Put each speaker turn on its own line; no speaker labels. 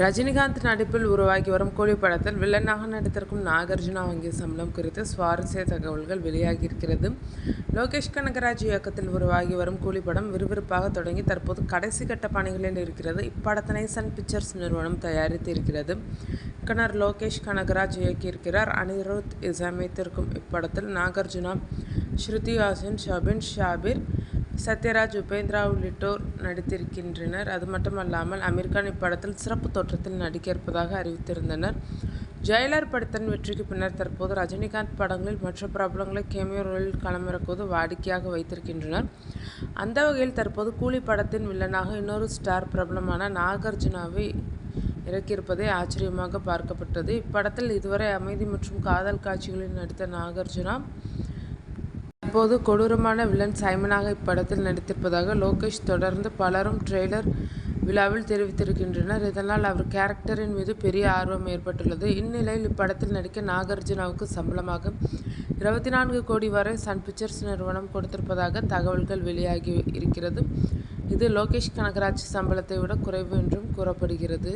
ரஜினிகாந்த் நடிப்பில் உருவாகி வரும் கூலி படத்தில் வில்லனாக நடித்திருக்கும் நாகார்ஜுனா வாங்கிய சம்பளம் குறித்து சுவாரஸ்ய தகவல்கள் வெளியாகியிருக்கிறது. லோகேஷ் கனகராஜ் இயக்கத்தில் உருவாகி வரும் கூலி படம் விறுவிறுப்பாக தொடங்கி தற்போது கடைசி கட்ட பணிகளில் இருக்கிறது. இப்படத்தினை சன் பிக்சர்ஸ் நிறுவனம் தயாரித்து இருக்கிறது. இயக்குனர் லோகேஷ் கனகராஜ் இயக்கியிருக்கிறார். அனிருத் இசையமைத்திருக்கும் இப்படத்தில் நாகார்ஜுனா, ஸ்ருதி ஹாசன், ஷபின் ஷாபீர், சத்யராஜ், உபேந்திரா உள்ளிட்டோர் நடித்திருக்கின்றனர். அது மட்டுமல்லாமல் அமீர்கான் இப்படத்தில் சிறப்பு தோற்றத்தில் நடிக்க இருப்பதாக அறிவித்திருந்தனர். ஜெயிலர் படத்தின் வெற்றிக்கு பின்னர் தற்போது ரஜினிகாந்த் படங்களில் மற்ற பிரபலங்களை கேமியோ ரோலில் களமிறக்குவது வாடிக்கையாக வைத்திருக்கின்றனர். அந்த வகையில் தற்போது கூலி படத்தின் வில்லனாக இன்னொரு ஸ்டார் பிரபலமான நாகார்ஜுனாவை இறக்கியிருப்பதே ஆச்சரியமாக பார்க்கப்பட்டது. இப்படத்தில் இதுவரை அமைதி மற்றும் காதல் காட்சிகளில் நடித்த நாகார்ஜுனா தற்போது கொடூரமான வில்லன் சைமனாக இப்படத்தில் நடித்திருப்பதாக லோகேஷ் தொடர்ந்து பலரும் ட்ரெய்லர் விழாவில் தெரிவித்திருக்கின்றனர். இதனால் அவர் கேரக்டரின் மீது பெரிய ஆர்வம் ஏற்பட்டுள்ளது. இந்நிலையில் இப்படத்தில் நடிக்க நாகார்ஜுனாவுக்கு சம்பளமாக 24 கோடி வரை சன் பிக்சர்ஸ் நிறுவனம் கொடுத்திருப்பதாக தகவல்கள் வெளியாகி இருக்கிறது. இது லோகேஷ் கனகராஜ் சம்பளத்தை விட குறைவு என்றும் கூறப்படுகிறது.